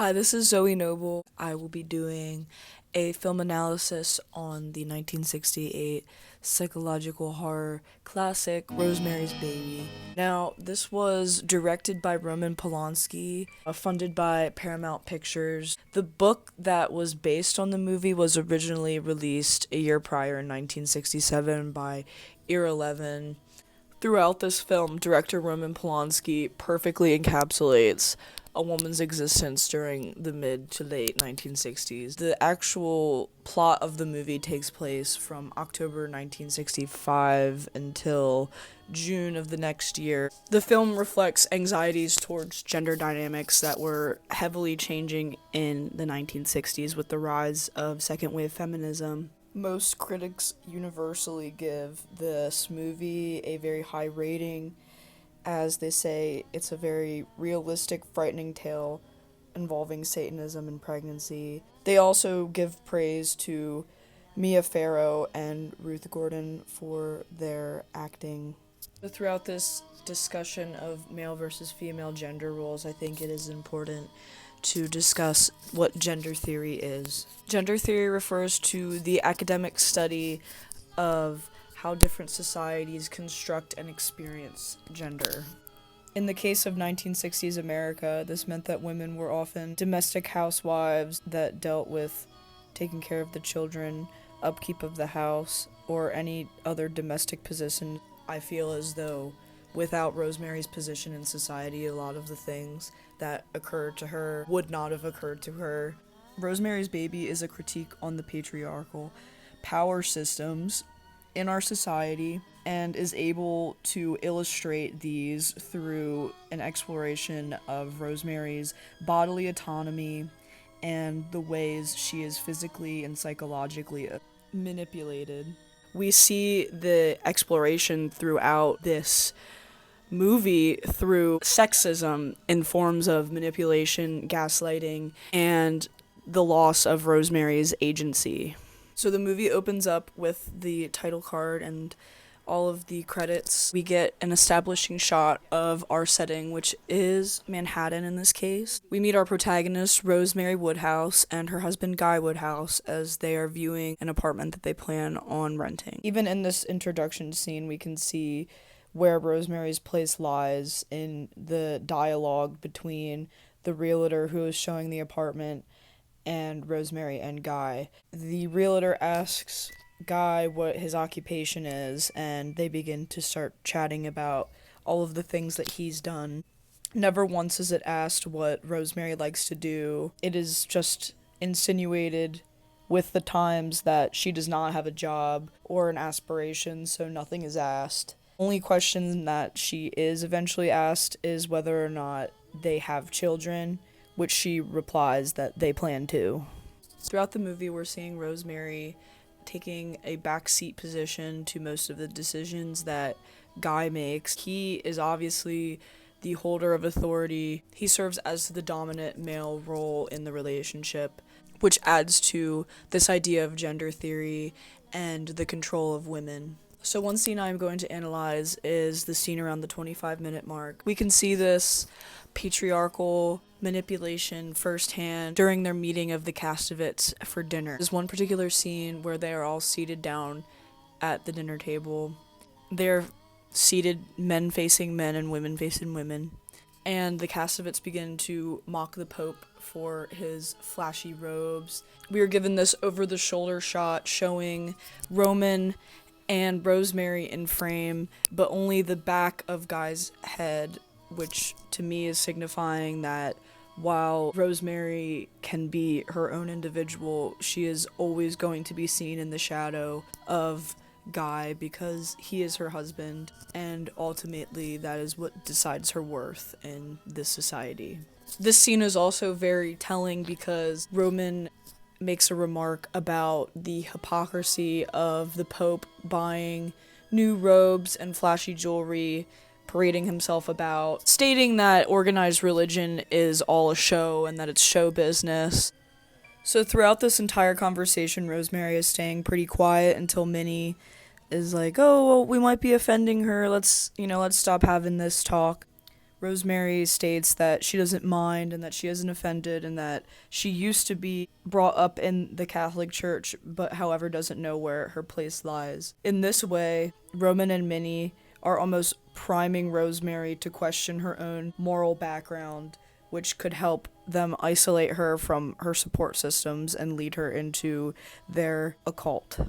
Hi, this is Zoe Noble. I will be doing a film analysis on the 1968 psychological horror classic Rosemary's Baby. Now, this was directed by Roman Polanski, funded by Paramount Pictures. The book that was based on the movie was originally released a year prior in 1967 by Ear 11. Throughout this film, director Roman Polanski perfectly encapsulates a woman's existence during the mid to late 1960s. The actual plot of the movie takes place from October 1965 until June of the next year. The film reflects anxieties towards gender dynamics that were heavily changing in the 1960s with the rise of second wave feminism. Most critics universally give this movie a very high rating, as they say it's a very realistic, frightening tale involving Satanism and pregnancy. They also give praise to Mia Farrow and Ruth Gordon for their acting. Throughout this discussion of male versus female gender roles, I think it is important to discuss what gender theory is. Gender theory refers to the academic study of how different societies construct and experience gender. In the case of 1960s America, this meant that women were often domestic housewives that dealt with taking care of the children, upkeep of the house, or any other domestic position. I feel as though without Rosemary's position in society, a lot of the things that occurred to her would not have occurred to her. Rosemary's Baby is a critique on the patriarchal power systems in our society and is able to illustrate these through an exploration of Rosemary's bodily autonomy and the ways she is physically and psychologically manipulated. We see the exploration throughout this movie through sexism in forms of manipulation, gaslighting, and the loss of Rosemary's agency. So the movie opens up with the title card and all of the credits. We get an establishing shot of our setting, which is Manhattan in this case. We meet our protagonist, Rosemary Woodhouse, and her husband, Guy Woodhouse, as they are viewing an apartment that they plan on renting. Even in this introduction scene, we can see where Rosemary's place lies in the dialogue between the realtor who is showing the apartment and Rosemary and Guy. The realtor asks Guy what his occupation is, and they begin to start chatting about all of the things that he's done. Never once is it asked what Rosemary likes to do. It is just insinuated with the times that she does not have a job or an aspiration, so nothing is asked. Only question that she is eventually asked is whether or not they have children, which she replies that they plan to. Throughout the movie, we're seeing Rosemary taking a backseat position to most of the decisions that Guy makes. He is obviously the holder of authority. He serves as the dominant male role in the relationship, which adds to this idea of gender theory and the control of women. So one scene I'm going to analyze is the scene around the 25-minute mark. We can see this patriarchal manipulation firsthand during their meeting of the Castavets for dinner. There's one particular scene where they are all seated down at the dinner table. They're seated men facing men and women facing women. And the Castavets begin to mock the Pope for his flashy robes. We are given this over-the-shoulder shot showing Roman and Rosemary in frame, but only the back of Guy's head, which to me is signifying that while Rosemary can be her own individual, she is always going to be seen in the shadow of Guy because he is her husband, and ultimately that is what decides her worth in this society. This scene is also very telling because Roman makes a remark about the hypocrisy of the Pope buying new robes and flashy jewelry, parading himself about, stating that organized religion is all a show and that it's show business. So throughout this entire conversation, Rosemary is staying pretty quiet until Minnie is like, oh, well, we might be offending her, let's stop having this talk. Rosemary states that she doesn't mind and that she isn't offended and that she used to be brought up in the Catholic Church, but however doesn't know where her place lies. In this way, Roman and Minnie are almost priming Rosemary to question her own moral background, which could help them isolate her from her support systems and lead her into their occult.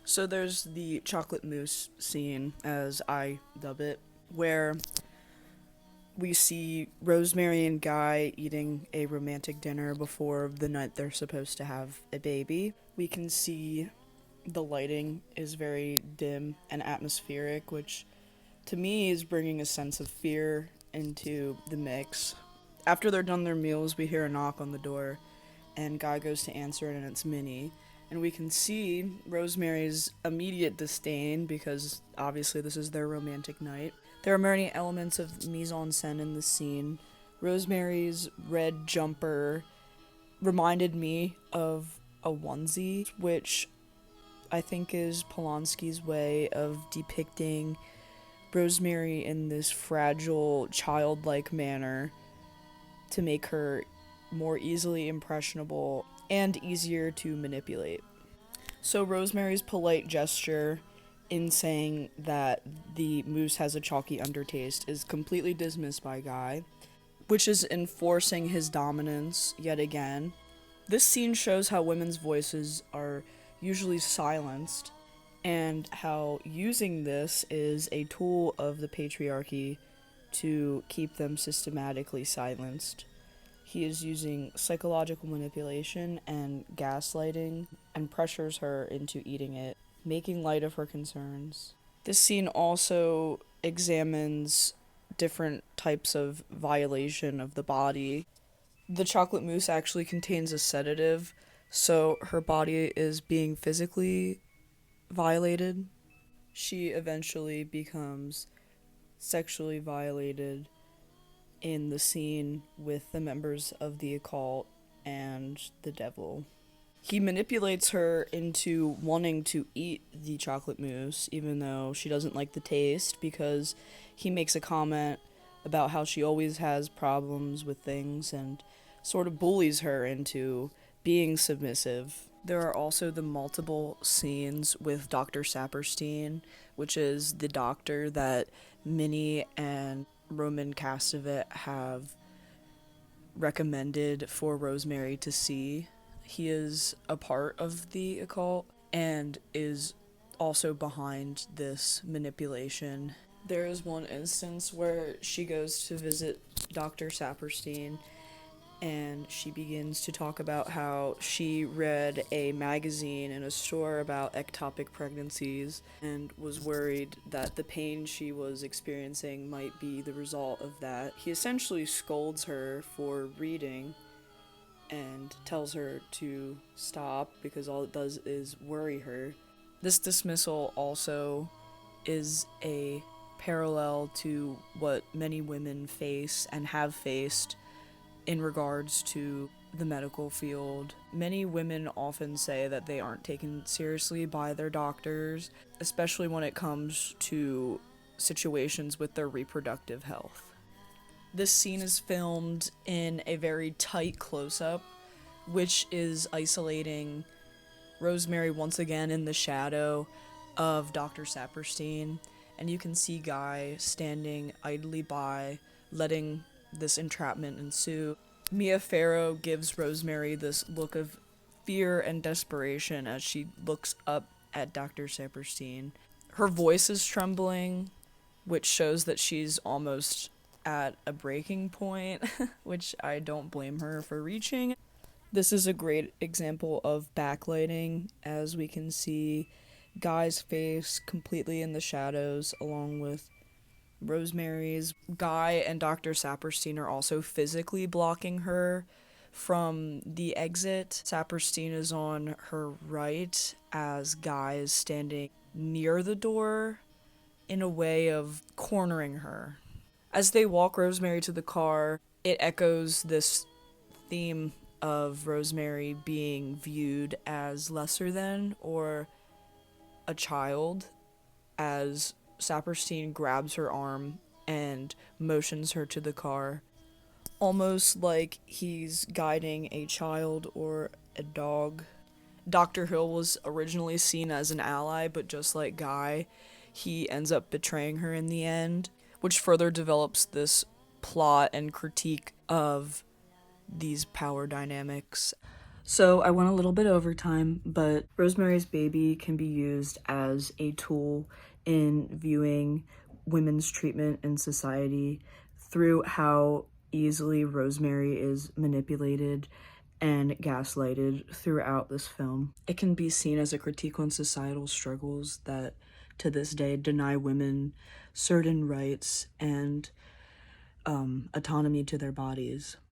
So there's the chocolate mousse scene, as I dub it, where we see Rosemary and Guy eating a romantic dinner before the night they're supposed to have a baby. We can see the lighting is very dim and atmospheric, which to me is bringing a sense of fear into the mix. After they're done their meals, we hear a knock on the door, and Guy goes to answer it, and it's Minnie. And we can see Rosemary's immediate disdain, because obviously this is their romantic night. There are many elements of mise-en-scène in this scene. Rosemary's red jumper reminded me of a onesie, which I think is Polanski's way of depicting Rosemary in this fragile, childlike manner to make her more easily impressionable and easier to manipulate. So Rosemary's polite gesture in saying that the mousse has a chalky undertaste is completely dismissed by Guy, which is enforcing his dominance yet again. This scene shows how women's voices are usually silenced, and how using this is a tool of the patriarchy to keep them systematically silenced. He is using psychological manipulation and gaslighting and pressures her into eating it, making light of her concerns. This scene also examines different types of violation of the body. The chocolate mousse actually contains a sedative, so her body is being physically violated. She eventually becomes sexually violated in the scene with the members of the occult and the devil. He manipulates her into wanting to eat the chocolate mousse, even though she doesn't like the taste, because he makes a comment about how she always has problems with things and sort of bullies her into being submissive. There are also the multiple scenes with Dr. Saperstein, which is the doctor that Minnie and Roman Castevet have recommended for Rosemary to see. He is a part of the occult and is also behind this manipulation. There is one instance where she goes to visit Dr. Saperstein, and she begins to talk about how she read a magazine in a store about ectopic pregnancies and was worried that the pain she was experiencing might be the result of that. He essentially scolds her for reading and tells her to stop because all it does is worry her. This dismissal also is a parallel to what many women face and have faced in regards to the medical field. Many women often say that they aren't taken seriously by their doctors, especially when it comes to situations with their reproductive health. This scene is filmed in a very tight close-up, which is isolating Rosemary once again in the shadow of Dr. Saperstein, and you can see Guy standing idly by, letting this entrapment ensue. Mia Farrow gives Rosemary this look of fear and desperation as she looks up at Dr. Saperstein. Her voice is trembling, which shows that she's almost at a breaking point, which I don't blame her for reaching. This is a great example of backlighting, as we can see Guy's face completely in the shadows along with Rosemary's. Guy and Dr. Saperstein are also physically blocking her from the exit. Saperstein is on her right as Guy is standing near the door in a way of cornering her. As they walk Rosemary to the car, it echoes this theme of Rosemary being viewed as lesser than or a child, as Saperstein grabs her arm and motions her to the car, almost like he's guiding a child or a dog. Dr. Hill was originally seen as an ally, but just like Guy, he ends up betraying her in the end, which further develops this plot and critique of these power dynamics. So I went a little bit over time, but Rosemary's Baby can be used as a tool in viewing women's treatment in society through how easily Rosemary is manipulated and gaslighted throughout this film. It can be seen as a critique on societal struggles that to this day deny women certain rights and autonomy to their bodies.